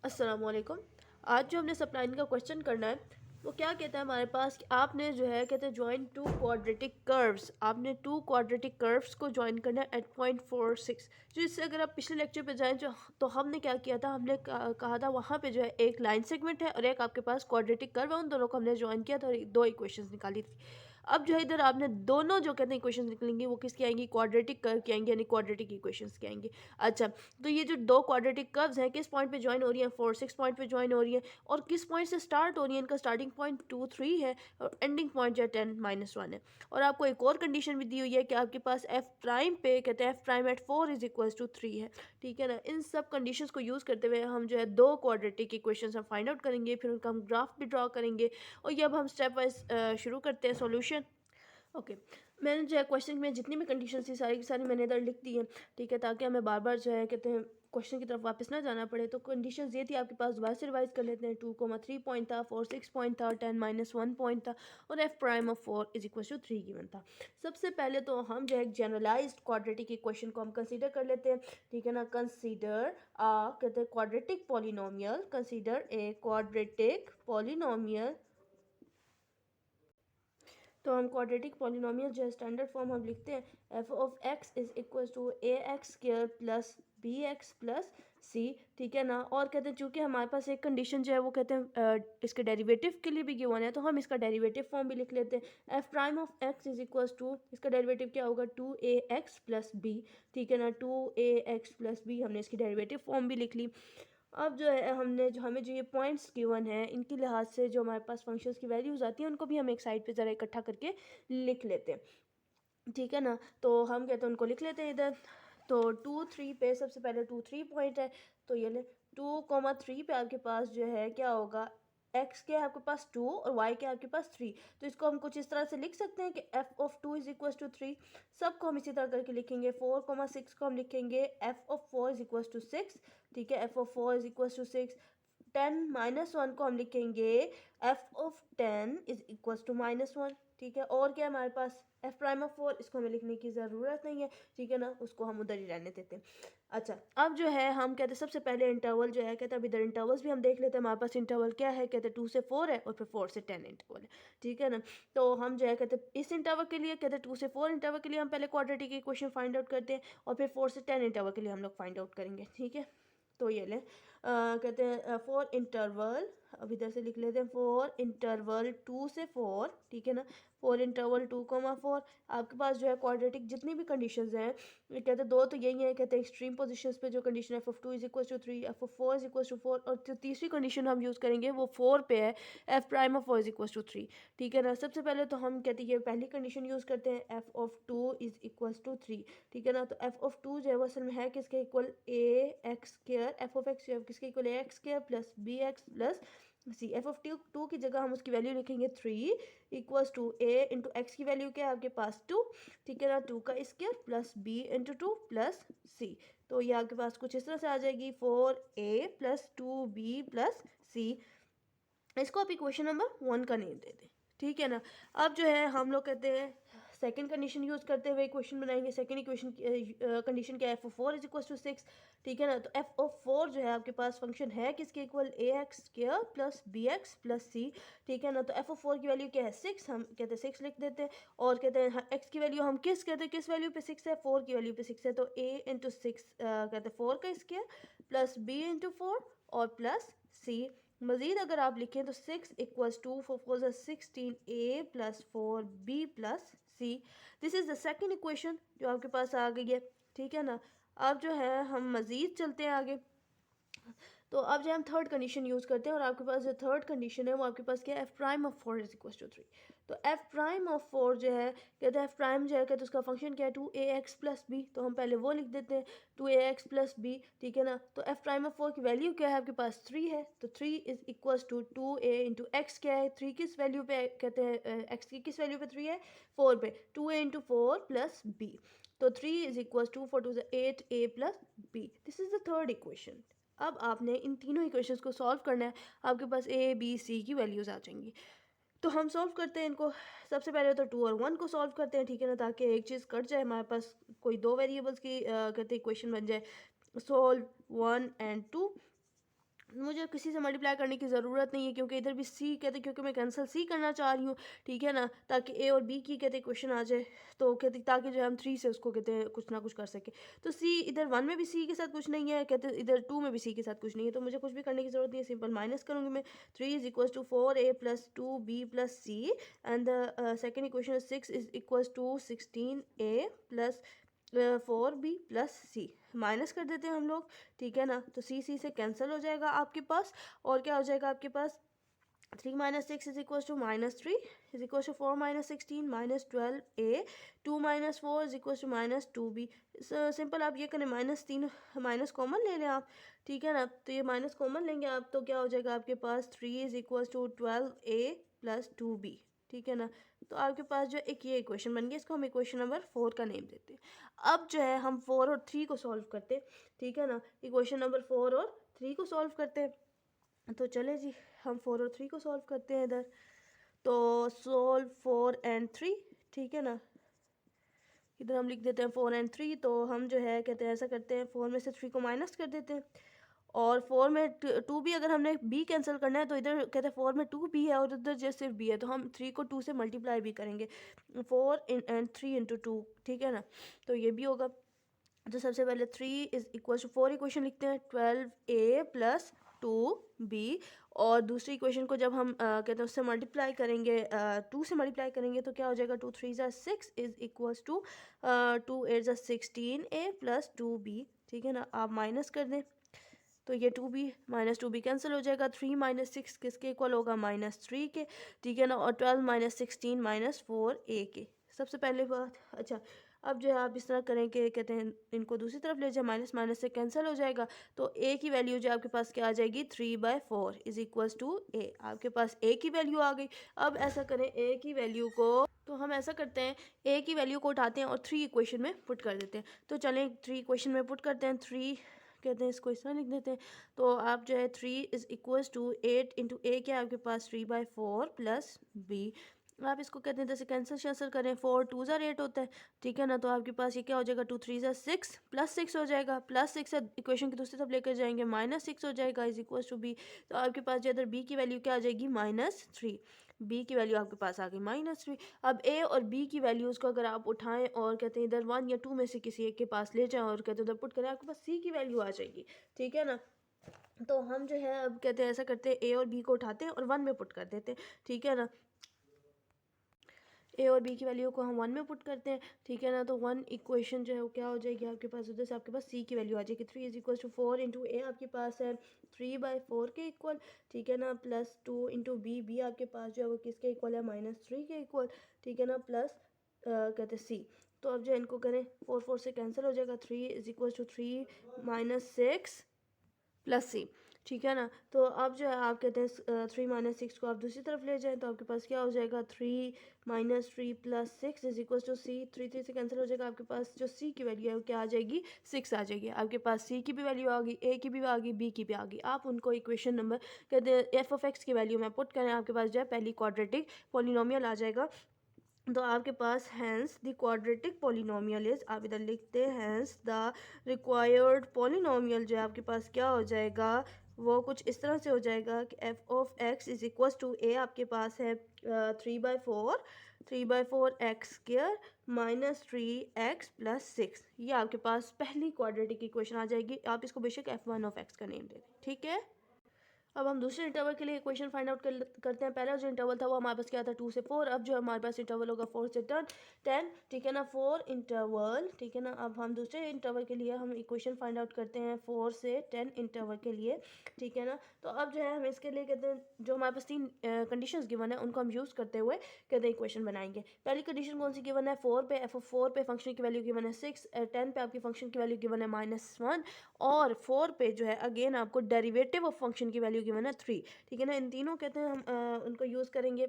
अस्सलाम वालेकुम। आज जो हमने सप्लाइन का क्वेश्चन करना है वो क्या कहता है हमारे पास कि आपने जो है कहते हैं ज्वाइन टू क्वाड्रेटिक कर्व्स। आपने टू क्वाड्रेटिक कर्व्स को ज्वाइन करना है एट पॉइंट 4 6। जो इससे अगर आप पिछले लेक्चर पे जाएं जो तो हमने क्या किया था, हमने कहा था वहाँ पे जो है एक लाइन सेगमेंट है और एक आपके पास क्वाड्रेटिक कर्व है, उन दोनों को हमने ज्वाइन किया था और दो इक्वेशंस निकाली थी। अब जो है इधर आपने दोनों जो कहते हैं इक्वेशंस निकलेंगी वो किसकी आएंगी, क्वाड्रेटिक कर्व की आएंगी, यानी क्वाड्रेटिक इक्वेशंस की आएंगी। अच्छा, तो ये जो दो क्वाड्रेटिक कर्व्स हैं किस पॉइंट पे ज्वाइन हो रही हैं, 4 6 पॉइंट पे ज्वाइन हो रही है और किस पॉइंट से स्टार्ट हो रही है, इनका स्टार्टिंग पॉइंट 2 3 है और एंडिंग पॉइंट जो है 10 - 1 है। और आपको एक और कंडीशन भी दी हुई है कि आपके पास एफ प्राइम पे कहते हैं f prime at 4 is equal to 3 है। ठीक है ना, इन सब कंडीशंस को यूज़ करते हुए हम जो है दो क्वाड्रेटिक इक्वेशंस हम फाइंड आउट करेंगे, फिर उनका हम ग्राफ भी ड्रॉ करेंगे। और ये अब हम स्टेप वाइज शुरू करते हैं सॉल्यूशन। ओके, मैंने जो है क्वेश्चन में जितनी भी कंडीशन थी सारी की सारी मैंने इधर लिख दी है। ठीक है, ताकि हमें बार बार जो है कहते हैं क्वेश्चन की तरफ वापस ना जाना पड़े। तो कंडीशन ये थी आपके पास, दोबारा से रिवाइज कर लेते हैं। 2,3 पॉइंट था, 4 6 पॉइंट था, 10 - 1 पॉइंट था और f prime of 4 is equal to 3 गिवन था। सबसे पहले तो हम जो है एक जनरलाइज्ड क्वाड्रेटिक इक्वेशन को हम कंसीडर कर लेते हैं। ठीक है ना, कंसीडर कहते हैं quadratic polynomial, consider a quadratic polynomial. तो हम क्वाड्रेटिक पॉलिनोमियल जो है स्टैंडर्ड फॉर्म हम लिखते हैं F of x is equal to A X square plus B x plus C. ठीक है ना, और कहते हैं चूंकि हमारे पास एक कंडीशन जो है वो कहते हैं इसके डेरिवेटिव के लिए भी गिवन है, तो हम इसका डेरिवेटिव फॉर्म भी लिख लेते हैं। F prime of x is equal to, इसका डेरिवेटिव क्या होगा, 2ax प्लस बी। ठीक है ना, 2ax प्लस बी, हमने इसकी डेरिवेटिव फॉर्म भी लिख ली। अब जो है हमने जो हमें जो ये पॉइंट्स गिवन है इनके लिहाज से जो हमारे पास फंक्शंस की वैल्यूज़ आती हैं उनको भी हम एक साइड पे ज़रा इकट्ठा करके लिख लेते हैं। ठीक है ना, तो हम कहते हैं उनको लिख लेते हैं इधर। तो 2 3 पे सबसे पहले 2 3 पॉइंट है, तो ये ले 2,3 पे आपके पास जो है क्या होगा, एक्स के आपके पास 2 और वाई के आपके पास 3। तो इसको हम कुछ इस तरह से लिख सकते हैं कि F of 2 is equal to 3। सबको हम इसी तरह करके लिखेंगे। 4,6 को हम लिखेंगे f of 4 is equal to 6। ठीक है, f of 4 is equal to 6। 10 - 1 को हम लिखेंगे f of 10 is equal to -1। ठीक है, और क्या है हमारे पास, एफ प्राइम ऑफ 4, इसको हमें लिखने की ज़रूरत नहीं है। ठीक है ना, उसको हम उधर ही रहने देते हैं। अच्छा, अब जो है हम कहते हैं सबसे पहले इंटरवल जो है कहते हैं, अब इधर इंटरवल्स भी हम देख लेते हैं। हमारे पास इंटरवल क्या है, कहते हैं 2 से 4 है और फिर 4 से 10 इंटरवल है। ठीक है ना, तो हम जो है कहते हैं इस इंटरवल के लिए कहते हैं 2 से 4 इंटरवल के लिए हम पहले क्वाड्रेटिक इक्वेशन फाइंड आउट करते हैं और फिर 4 से 10 इंटरवल के लिए हम लोग फाइंड आउट करेंगे। ठीक है, तो ये लें कहते हैं फॉर इंटरवल, अब इधर से लिख लेते हैं फॉर इंटरवल 2 से 4। ठीक है ना, फॉर इंटरवल 2,4 आपके पास जो है क्वाड्रेटिक जितनी भी कंडीशंस हैं, ये कहते हैं दो तो यही है, कहते हैं एक्सट्रीम पोजीशंस पे जो condition f of 2 is equal to 3, f of 4 is equal to 4, और जो तीसरी कंडीशन हम यूज़ करेंगे वो 4 पे है, f prime of 4 is equal to 3। ठीक है ना, सबसे पहले तो हम कहते हैं पहली कंडीशन यूज़ करते हैं, F of 2 is equal to 3। ठीक है ना, तो एफ ऑफ 2 जो है वो असल में है किसके equal, A X square, F of X किसके equal, A X square plus B x plus C. F of two की जगह हम उसकी वैल्यू लिखेंगे 3 equals to A into X की वैल्यू क्या है आपके पास 2। ठीक है ना, 2 का square plus B into 2 plus C. तो ये आपके पास कुछ इस तरह से आ जाएगी 4a प्लस 2b प्लस सी। इसको आप इक्वेशन नंबर 1 का नेम दे दें। ठीक है ना, अब जो है हम लोग कहते हैं सेकंड कंडीशन यूज़ करते हुए इक्वेशन बनाएंगे। सेकंड इक्वेशन कंडीशन क्या है, f of 4 is equal to 6। ठीक है ना, तो एफ ऑफ 4 जो है आपके पास फंक्शन है किसके equal, A X square plus B x plus C. ठीक है ना, तो एफ ऑफ 4 की वैल्यू क्या है, 6, हम कहते हैं 6 लिख देते हैं। और कहते हैं एक्स की वैल्यू हम किस कहते हैं, किस वैल्यू पे 6 है, 4 की वैल्यू पे 6 है, तो ए इंटू 6 कहते हैं 4 का स्क्र प्लस बी इंटू 4 और प्लस सी। मज़ीद अगर आप लिखें तो 6 equals to 4 4 16 A plus 4 b plus c. This is the second equation जो आपके पास आ गई है। ठीक है ना, अब जो है हम मज़ीद चलते हैं आगे। तो अब जो हम थर्ड कंडीशन यूज़ करते हैं और आपके पास जो थर्ड कंडीशन है वो आपके पास क्या है, f prime of 4 is equal to 3। तो एफ प्राइम ऑफ 4 जो है कहते हैं एफ प्राइम जो है कहते हैं उसका फंक्शन क्या है, 2ax प्लस बी। तो हम पहले वो लिख देते हैं 2ax प्लस बी। ठीक है ना, तो एफ प्राइम ऑफ 4 की वैल्यू क्या है आपके पास 3 है, तो 3 is equal to 2a into x क्या है, 3 किस वैल्यू पे कहते हैं एक्स की किस वैल्यू पे 3 है, 4 पे, 2a इंटू 4 प्लस बी। तो 3 is equal to 4 2 8a plus b. This is the third equation. अब आपने इन तीनों इक्वेशंस को सॉल्व करना है, आपके पास ए बी सी की वैल्यूज़ आ जाएंगी। तो हम सॉल्व करते हैं इनको। सबसे पहले तो 2 और 1 को सॉल्व करते हैं। ठीक है ना, ताकि एक चीज़ कट जाए, हमारे पास कोई दो वेरिएबल्स की कहते हैं इक्वेशन बन जाए। Solve 1 and 2। मुझे किसी से मल्टीप्लाई करने की ज़रूरत नहीं है, क्योंकि इधर भी सी कहते, क्योंकि मैं कैंसिल सी करना चाह रही हूँ, ठीक है ना, ताकि ए और बी की कहते क्वेश्चन आ जाए, तो कहते ताकि जो हम 3 से उसको कहते हैं कुछ ना कुछ कर सके। तो सी इधर 1 में भी सी के साथ कुछ नहीं है, कहते इधर 2 में भी सी के साथ कुछ नहीं है, तो मुझे कुछ भी करने की ज़रूरत नहीं है, सिंपल माइनस करूँगी मैं। 3 is equal to 4a plus 2b plus c, and the second equation 6 is equal to 16a plus 4b plus C. Minus कर देते हैं हम लोग, ठीक है ना, तो सी सी से कैंसिल हो जाएगा आपके पास, और क्या हो जाएगा आपके पास, 3 minus 6 is equals to minus 3 is equals to 4 minus 16 minus 12a, 2 minus 4 is equals to minus 2b। Simple आप ये करें, -3 माइनस कॉमन ले लें आप, ठीक है ना, तो ये माइनस कॉमन लेंगे आप, तो क्या हो जाएगा आपके पास 3 is equals to 12a plus 2b, ठीक है ना। तो आपके पास जो एक ये इक्वेशन बन गया, इसको हम इक्वेशन नंबर 4 का नेम देते हैं। अब जो है हम 4 और 3 को सॉल्व करते हैं, ठीक है ना, इक्वेशन नंबर 4 और 3 को सॉल्व करते हैं। तो चले जी, हम 4 और 3 को सॉल्व करते हैं इधर। तो सोल्व 4 एंड 3, ठीक है ना, इधर हम लिख देते हैं 4 एंड 3। तो हम जो है कहते हैं ऐसा करते हैं, 4 में से 3 को माइनस कर देते हैं, और 4 में 2 भी, अगर हमने b कैंसिल करना है तो इधर कहते हैं 4 में 2 b है और उधर जो सिर्फ b है, तो हम 3 को 2 से मल्टीप्लाई भी करेंगे, 4 एंड 3 इंटू 2, ठीक है ना, तो ये भी होगा। तो सबसे पहले 3 इज इक्वल टू 4 इक्वेशन लिखते हैं, 12a प्लस 2b, और दूसरी इक्वेशन को जब हम कहते हैं उससे मल्टीप्लाई करेंगे, 2 से मल्टीप्लाई करेंगे, तो क्या हो जाएगा, 2 3 ज़ा 6 इज इक्वल्स टू 2 8 ज़ा 16a प्लस 2b, ठीक है ना। आप माइनस कर दें, तो ये 2b माइनस 2b कैंसिल हो जाएगा, 3 माइनस 6 किसके इक्वल होगा, -3 के, ठीक है ना, और 12 माइनस 16 माइनस 4a के। सबसे पहले बात, अच्छा अब जो है आप इस तरह करें कि कहते हैं इनको दूसरी तरफ ले जाए, माइनस माइनस से कैंसिल हो जाएगा, तो a की वैल्यू जो आपके पास क्या आ जाएगी, 3/4 इज इक्वल्स टू a। आपके पास a की वैल्यू आ गई। अब ऐसा करें, a की वैल्यू को, तो हम ऐसा करते हैं, a की वैल्यू को उठाते हैं और 3 इक्वेशन में पुट कर देते हैं। तो चलें 3 इक्वेशन में पुट करते हैं, 3 कहते हैं इसको इस तरह लिख देते हैं। तो आप जो है 3 इज इक्वल्स टू 8 इंटू ए, क्या आपके पास 3/4 प्लस बी, आप इसको कहते हैं जैसे कैंसिल शैंसल करें, 4 2 ज़ा 8 होता है, ठीक है ना, तो आपके पास ये क्या हो जाएगा, 2 3 ज़ा 6 प्लस 6 हो जाएगा, प्लस 6 है इक्वेशन की दूसरी तरफ लेकर जाएंगे, -6 हो जाएगा इज इक्वल्स टू बी। तो आपके पास जो इधर बी की वैल्यू क्या आ जाएगी, -3, बी की वैल्यू आपके पास आ गई -3। अब ए और बी की वैल्यूज़ को अगर आप उठाएं और कहते हैं इधर 1 या 2 में से किसी एक के पास ले जाएं और कहते हैं उधर पुट करें, आपके पास सी की वैल्यू आ जाएगी, ठीक है ना। तो हम जो है अब कहते हैं ऐसा करते हैं, ए और बी को उठाते हैं और 1 में पुट कर देते हैं, ठीक है ना। ए और बी की वैल्यू को हम 1 में पुट करते हैं, ठीक है ना, तो 1 इक्वेशन जो है वो क्या हो जाएगी आपके पास, उधर से आपके पास सी की वैल्यू आ जाएगी, 3 इज इक्वल टू 4 इंटू ए आपके पास है 3/4 के इक्वल, ठीक है ना, प्लस 2 इंटू बी, बी आपके पास जो है वो किसके इक्वल है, -3 के इक्वल, ठीक है ना, प्लस कहते हैं सी। तो अब जो इनको करें, 4 4 से कैंसिल हो जाएगा, 3 is equal to 3 -6 plus C, ठीक है ना। तो अब जो है आप कहते हैं 3 माइनस 6 को आप दूसरी तरफ ले जाएं, तो आपके पास क्या हो जाएगा, 3 - 3 प्लस 6 इज इक्वल टू सी, 3 3 से कैंसिल हो जाएगा, आपके पास जो सी की वैल्यू है वो क्या आ जाएगी, 6 आ जाएगी। आपके पास सी की भी वैल्यू आ गई, ए की भी आ गई, बी की भी आ गई। आप उनको इक्वेशन नंबर कहते हैं एफ ऑफ एक्स की वैल्यू में पुट करें, आपके पास जो है पहली क्वाड्रेटिक पॉलिनोमियल आ जाएगा। तो आपके पास hence the quadratic polynomial is, आप इधर लिखते हैं हैंस द रिक्वायर्ड पॉलिनोमियल जो है आपके पास क्या हो जाएगा, वो कुछ इस तरह से हो जाएगा कि F of x is equal to A आपके पास है 3/4 एक्स स्क्वायर -3x प्लस 6। ये आपके पास पहली क्वाड्रेटिक इक्वेशन आ जाएगी। आप इसको बेशक f1 ऑफ x का नेम दे दें, ठीक है। अब हम दूसरे इंटरवल के लिए इक्वेशन फाइंड आउट करते हैं। पहला जो इंटरवल था वो हमारे पास क्या था, 2 से 4। अब जो हमारे पास इंटरवल होगा 4 से 10, ठीक है ना, 4 इंटरवल, ठीक है ना। अब हम दूसरे इंटरवल के लिए हम इक्वेशन फाइंड आउट करते हैं 4 से 10 इंटरवल के लिए, ठीक है ना। तो अब जो है हम इसके लिए कहते हैं जो हमारे पास 3 कंडीशंस गिवन है उनको हम यूज़ करते हुए कहते हैं इक्वेशन बनाएंगे। पहली कंडीशन कौन सी गिवन है, 4 पे एफ ऑफ 4 पे फंक्शन की वैल्यू गिवन है 6, 10 पे आपकी फंक्शन की वैल्यू गिवन है -1, और 4 पे जो है अगेन आपको डेरिवेटिव ऑफ फंक्शन की वैल्यू गिवन है 3, ठीक है ना। इन तीनों कहते हैं हम उनको यूज़ करेंगे।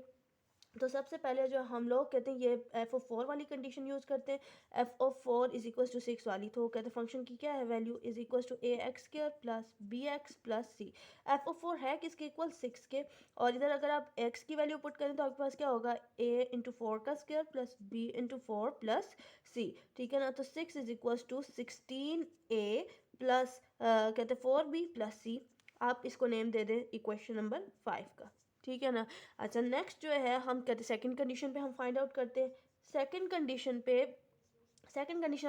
तो सबसे पहले जो हम लोग कहते हैं ये एफ ऑफ 4 वाली कंडीशन यूज़ करते हैं, F of 4 is equal to 6 वाली। तो कहते हैं फंक्शन की क्या है value, is equal to A x square plus B x plus C. F of 4 है किसके इक्वल, 6 के, और इधर अगर आप एक्स की वैल्यू पुट करें तो आपके पास क्या होगा, ए इंटू 4 का square plus B into 4 plus C, ठीक है ना। तो 6 is equal to 16 A plus कहते हैं 4 बी प्लस सी। आप इसको नेम दे दें इक्वेशन नंबर 5 का, ठीक है ना। अच्छा नेक्स्ट जो है हम कहते हैं सेकंड कंडीशन पे हम फाइंड आउट करते हैं। सेकंड कंडीशन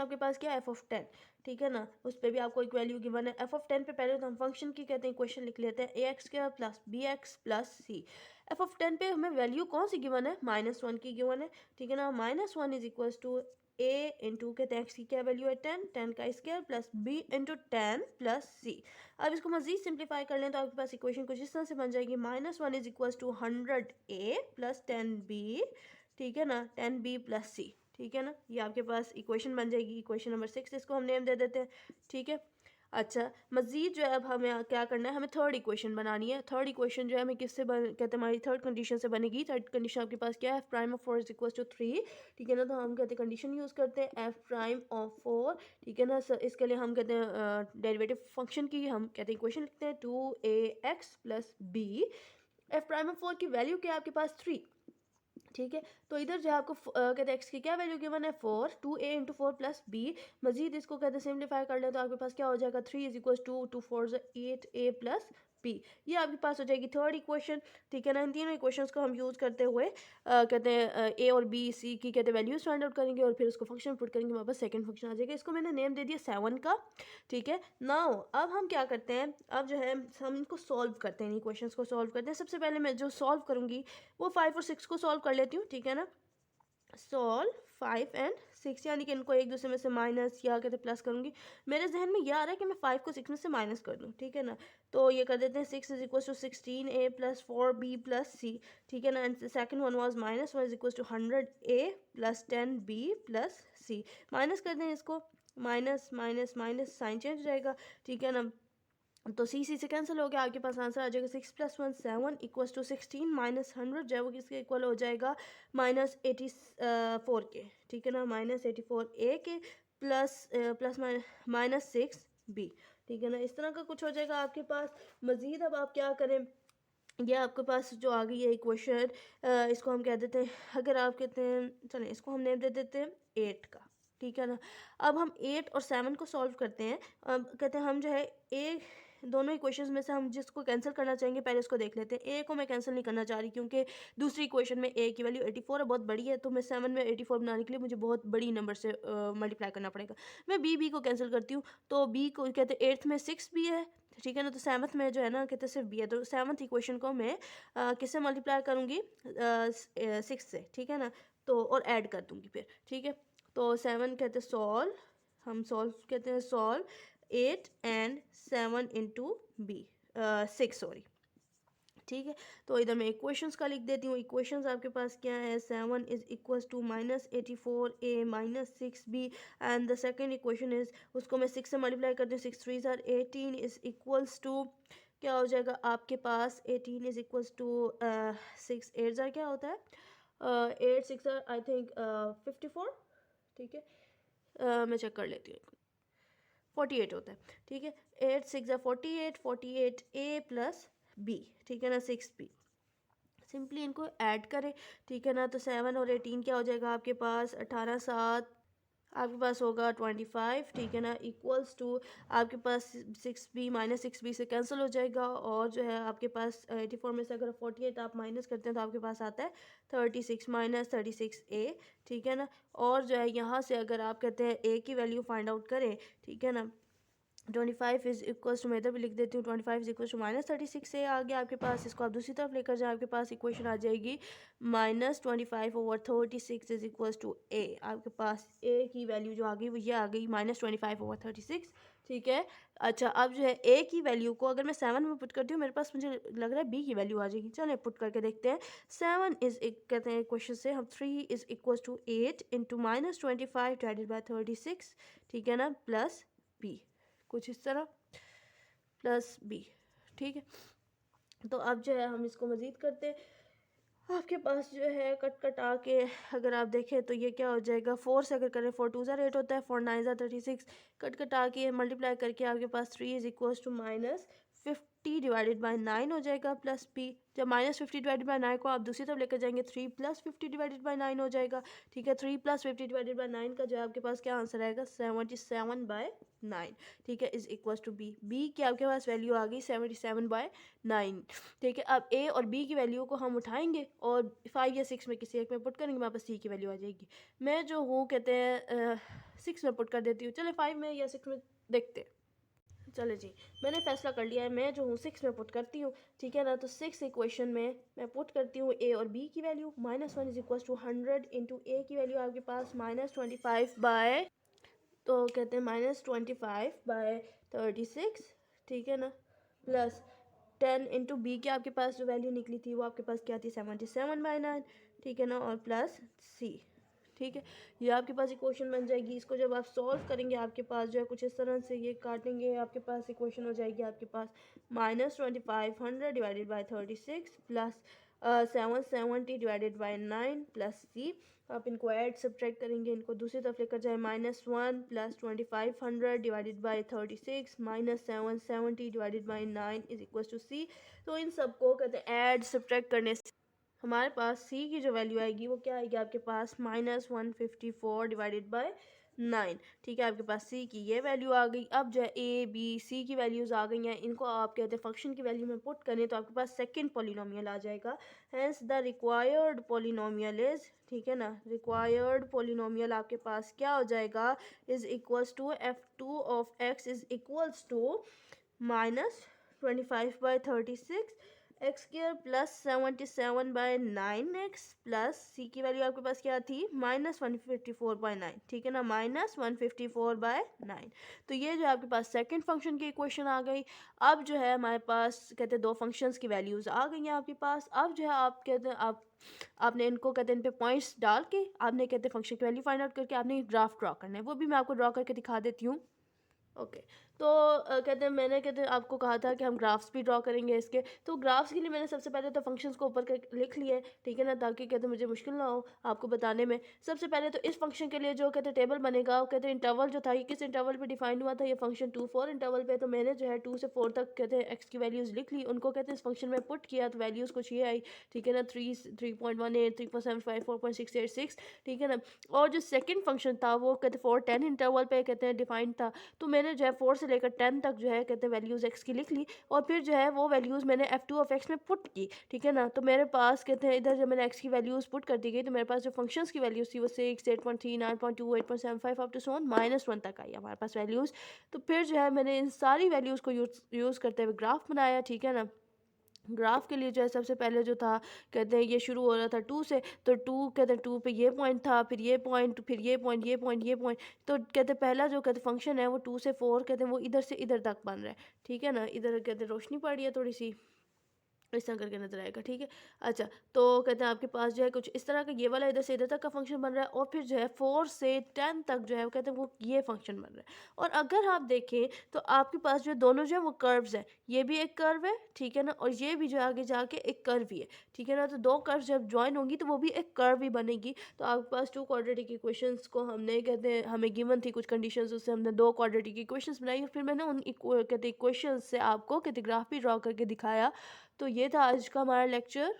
आपके पास क्या है, एफ ऑफ 10, ठीक है ना, उस पर भी आपको एक वैल्यू गिवन है। एफ ऑफ 10 पे पहले तो हम फंक्शन की कहते हैं इक्वेशन लिख लेते हैं, A x square plus B x plus C. F of 10 पे हमें वैल्यू कौन सी गिवन है, -1 की गिवन है, ठीक है ना। -1 is equal to A into कहते हैं एक्स की क्या वैल्यू है 10, 10 का square plus B into 10 plus C. अब इसको मजीद सिंप्लीफाई कर लें तो आपके पास इक्वेशन कुछ इस तरह से बन जाएगी, -1 is equal to 100 a plus 10 b, ठीक है ना, 10 बी प्लस सी, ठीक है ना। ये आपके पास इक्वेशन बन जाएगी, इक्वेशन नंबर 6 इसको हम नेम दे देते हैं, ठीक है। अच्छा मज़ीद जो है अब हमें क्या करना है, हमें थर्ड इक्वेशन बनानी है। थर्ड इक्वेशन जो है हमें किससे कहते हैं, हमारी थर्ड कंडीशन से बनेगी। थर्ड कंडीशन आपके पास क्या है, f prime of 4 is equal to 3, ठीक है ना। तो हम कहते हैं कंडीशन यूज़ करते हैं एफ प्राइम ऑफ 4, ठीक है ना। इसके लिए हम कहते हैं डेरिवेटिव फंक्शन की हम कहते हैं इक्वेशन लिखते हैं 2ax plus b. F prime of 4 की वैल्यू क्या है आपके पास 3, ठीक है। तो इधर जो आपको कहते हैं एक्स की क्या वैल्यू गिवन है 4, 2a इंटू 4 प्लस बी। मजीद इसको कहते हैं सिंप्लीफाई कर लें तो आपके पास क्या हो जाएगा, 3 is equal to 2 4 8a plus b. ये आपके पास हो जाएगी थर्ड इक्वेशन, ठीक है ना। इन तीनों इक्वेशंस को हम यूज़ करते हुए कहते हैं ए और बी सी की कहते हैं वैल्यूज फाइंड आउट करेंगे और फिर उसको फंक्शन पुट करेंगे, हमारे पास सेकंड फंक्शन आ जाएगा। इसको मैंने नेम दे दिया 7 का, ठीक है। नाउ अब हम क्या करते हैं, अब जो है हम इनको सॉल्व करते हैं, इन इक्वेशंस को सॉल्व करते हैं। सबसे पहले मैं जो सॉल्व करूँगी वो 5 और 6 को सॉल्व कर लेती हूँ, ठीक है ना। सॉल्व 5 एंड 6, यानी कि इनको एक दूसरे में से माइनस या कहते प्लस करूँगी। मेरे जहन में यह आ रहा है कि मैं 5 को 6 में से माइनस कर दूँ, ठीक है ना। तो ये कर देते हैं 6 is equal to 16a plus 4b plus C, ठीक है ना। And second one was -1 is equal to 100a plus 10b plus C. Minus कर दें इसको, minus minus minus sign change हो जाएगा, ठीक है ना। तो सी सी से कैंसिल हो गया, आपके पास आंसर आ जाएगा 6 + 1 7 इक्वल्स टू 16 माइनस 100 जो है वो किसके इक्वल हो जाएगा, -84 के, ठीक है ना। -84a के प्लस -6b, ठीक है ना। इस तरह का कुछ हो जाएगा आपके पास। मज़ीद अब आप क्या करें, ये आपके पास जो आ गई है इक्वेशन, इसको हम कह देते हैं, अगर आप कहते हैं चलें इसको हम नेम दे देते हैं 8 का, ठीक है ना। अब हम 8 और 7 को सॉल्व करते हैं। अब कहते हैं हम जो है ए दोनों इक्वेशंस में से हम जिसको कैंसिल करना चाहेंगे पहले उसको देख लेते हैं। ए को मैं कैंसिल नहीं करना चाह रही क्योंकि दूसरी इक्वेशन में ए की वैल्यू 84 है, बहुत बड़ी है, तो मैं 7 में 84 बनाने के लिए मुझे बहुत बड़ी नंबर से मल्टीप्लाई करना पड़ेगा। मैं बी को कैंसिल करती हूँ, तो बी को कहते हैं 8th में 6 भी है, ठीक है ना। तो 7th में जो है ना कहते हैं सिर्फ बी है, तो 7th इक्वेशन को मैं किससे मल्टीप्लाई करूँगी, 6 से, ठीक है ना। तो और ऐड कर दूँगी फिर, ठीक है। तो 7 कहते हैं सॉल्व, हम सॉल्व कहते हैं solve 8 and 7 into b 6 sorry, ठीक है। तो इधर मैं इक्वेशंस का लिख देती हूँ। इक्वेशंस आपके पास क्या है, 7 is equals to -84a -6b and the second equation is, उसको मैं 6 से मल्टीप्लाई करती हूँ, 6 3 आर 18 इज इक्वल्स टू क्या हो जाएगा आपके पास, 18 इज इक्वल्स टू 6 8 ज़ार क्या होता है, 8 6 आई थिंक 54, ठीक है। मैं चेक कर लेती हूँ, 48 होता है, ठीक है। 8 6 48, 48a प्लस b, ठीक है ना, 6b। सिंपली इनको ऐड करें, ठीक है ना। तो 7 और 18 क्या हो जाएगा आपके पास, 18 7 आपके पास होगा 25, ठीक है ना, इक्वल्स टू आपके पास 6b -6b से कैंसिल हो जाएगा और जो है आपके पास 84 में से अगर 48 आप माइनस करते हैं तो आपके पास आता है 36 -36a, ठीक है ना। और जो है यहाँ से अगर आप कहते हैं a की वैल्यू फाइंड आउट करें, ठीक है ना, 25 इज इक्वल्स टू, मैं इधर भी लिख देती हूँ 25 इज इक्वल्स टू -36 a आ गया आपके पास। इसको आप दूसरी तरफ लेकर जाए, आपके पास इक्वेशन आ जाएगी -25/36 इज इक्वल्स टू a। आपके पास a की वैल्यू जो आ गई वो ये आ गई -25/36, ठीक है। अच्छा अब जो है a की वैल्यू को अगर मैं 7 में पुट करती हूँ, मेरे पास मुझे लग रहा है b की वैल्यू आ जाएगी। चलें पुट करके देखते हैं। 7 इज कहते हैं क्वेश्चन से हम 3 इज इक्वल्स टू 8 इंटू -25/36, ठीक है ना, प्लस b, कुछ इस तरह प्लस b, ठीक है। तो अब जो है हम इसको मज़ीद करते हैं। आपके पास जो है कट कटा के अगर आप देखें तो ये क्या हो जाएगा, 4 से अगर करें 4 2 ज़ार 8 होता है, 4 9 ज़ार 36, कट कटा के मल्टीप्लाई करके आपके पास 3 is equals to -50 divided by 9 हो जाएगा प्लस p। जब -50 डिवाइडेड बाय 9 को आप दूसरी तरफ लेकर जाएंगे 3 + 50 डिवाइडेड बाय 9 हो जाएगा, ठीक है। 3 + 50 डिवाइडेड बाय 9 का जो है आपके पास क्या आंसर आएगा, 77/9, 9, ठीक है, इज इक्वल टू बी की आपके पास वैल्यू आ गई 77/9, ठीक है। अब ए और बी की वैल्यू को हम उठाएंगे और 5 या 6 में किसी एक में पुट करेंगे, हमारे पास सी की वैल्यू आ जाएगी। मैं जो हूँ कहते हैं 6 में पुट कर देती हूँ, चले 5 में या 6 में देखते हैं। चले जी, मैंने फैसला कर लिया है, मैं जो हूँ 6 में पुट करती हूँ, ठीक है ना। तो 6 इक्वेशन में मैं पुट करती हूँ ए और बी की value. -1 is equal to 100 into A की वैल्यू आपके पास -25 बाय, तो कहते हैं -25/36, ठीक है ना, प्लस 10 इंटू बी की आपके पास जो वैल्यू निकली थी वो आपके पास क्या थी 77/9, ठीक है ना, और प्लस सी, ठीक है। ये आपके पास इक्वेशन बन जाएगी। इसको जब आप सॉल्व करेंगे आपके पास जो है कुछ इस तरह से ये काटेंगे, आपके पास इक्वेशन हो जाएगी आपके पास -2500 डिवाइडेड बाई 36 प्लस 770 डिवाइडेड बाई 9 प्लस सी। आप इनको ऐड सब्ट्रैक्ट करेंगे, इनको दूसरी तरफ लेकर जाए, -1 plus 2500 divided by 36 minus 770 divided by 9 is equal to C. तो इन सबको कहते हैं ऐड सब्ट्रैक्ट करने से हमारे पास सी की जो वैल्यू आएगी वो क्या आएगी आपके पास -154 डिवाइडेड बाय 9, ठीक है। आपके पास सी की ये वैल्यू आ गई। अब जो है ए बी सी की वैल्यूज़ आ गई हैं, इनको आप कहते हैं फंक्शन की वैल्यू में पुट करें तो आपके पास सेकंड पॉलिनोमियल आ जाएगा। Hence the required polynomial is, ठीक है ना, रिक्वायर्ड पॉलिनोमियल आपके पास क्या हो जाएगा, is equals to f2 of x is equals to -25/36 x square plus 77/9x plus C की वैल्यू आपके पास क्या थी -154/9, ठीक है ना, -154/9। तो ये जो आपके पास सेकंड फंक्शन की इक्वेशन आ गई। अब जो है हमारे पास कहते हैं दो फंक्शंस की वैल्यूज़ आ गई हैं आपके पास। अब जो है आप कहते हैं आपने इनको कहते हैं इन पे पॉइंट्स डाल के आपने कहते हैं फंक्शन की वैल्यू फाइंड आउट करके आपने ग्राफ ड्रॉ करना है, वो भी मैं आपको ड्रॉ करके दिखा देती हूँ। ओके, तो कहते हैं मैंने कहते हैं आपको कहा था कि हम ग्राफ्स भी ड्रॉ करेंगे इसके। तो ग्राफ्स के लिए मैंने सबसे पहले तो फंक्शंस को ऊपर लिख लिए, ठीक है ना, ताकि कहते हैं मुझे मुश्किल ना हो आपको बताने में। सबसे पहले तो इस फंक्शन के लिए जो कहते हैं टेबल बनेगा, वो कहते हैं इंटरवल जो था ये किस इंटरवल पे डिफाइन हुआ था, ये फंक्शन 2-4 इंटरवल पे। तो मैंने जो है 2 से 4 तक कहते हैं एक्स की वैल्यूज़ लिख ली, उनको कहते हैं इस फंक्शन में पुट किया तो वैल्यूज़ कुछ ये आई, ठीक है ना, 3.18 3.75 4.686, ठीक है ना। और जो सेकेंड फंक्शन था वो कहते हैं 4-10 इंटरवल पे कहते हैं डिफाइंड था। तो मैंने जो है 4 से लेकर 10 तक जो है कहते हैं वैल्यूज़ एक्स की लिख ली और फिर जो है वो वैल्यूज़ मैंने f2 ऑफ x में पुट की, ठीक है ना। तो मेरे पास कहते हैं इधर जब मैंने x की वैल्यूज़ पुट कर दी गई तो मेरे पास जो फंक्शंस की वैल्यूज़ थी वो 6 8.3 9.2 8.75 अप टू सो ऑन -1 तक आई हमारे पास वैल्यूज़। तो फिर जो है मैंने इन सारी वैल्यूज़ को यूज़ करते हुए ग्राफ बनाया, ठीक है ना। ग्राफ के लिए जो है सबसे पहले जो था कहते हैं ये शुरू हो रहा था 2 से, तो 2 कहते हैं 2 पे ये पॉइंट था, फिर ये पॉइंट, फिर ये पॉइंट, ये पॉइंट, ये पॉइंट। तो कहते हैं पहला जो कहते फंक्शन है वो 2 से 4 कहते हैं वो इधर से इधर तक बन रहा है, ठीक है ना। इधर कहते हैं रोशनी पड़ रही है थोड़ी सी, इस तरह करके नजर आएगा, ठीक है। अच्छा, तो कहते हैं आपके पास जो है कुछ इस तरह का ये वाला इधर से इधर तक का फंक्शन बन रहा है और फिर जो है 4 से 10 तक जो है वो कहते हैं वो ये फंक्शन बन रहा है। और अगर आप देखें तो आपके पास जो दोनों जो है वो कर्व्स है, ये भी एक कर्व है, ठीक है ना, और ये भी जो आगे जाके एक कर्व ही है, ठीक है ना। तो दो कर्व जब ज्वाइन होंगी तो वो भी एक कर्व ही बनेगी। तो आपके पास 2 क्वाड्रेटिक इक्वेशंस को हमने कहते हैं हमें गिवन थी कुछ कंडीशंस, उससे हमने 2 क्वाड्रेटिक इक्वेशंस बनाई और फिर मैंने उन कहते इक्वेशंस से आपको कहते ग्राफ भी ड्रॉ करके दिखाया। तो ये था आज का हमारा लेक्चर।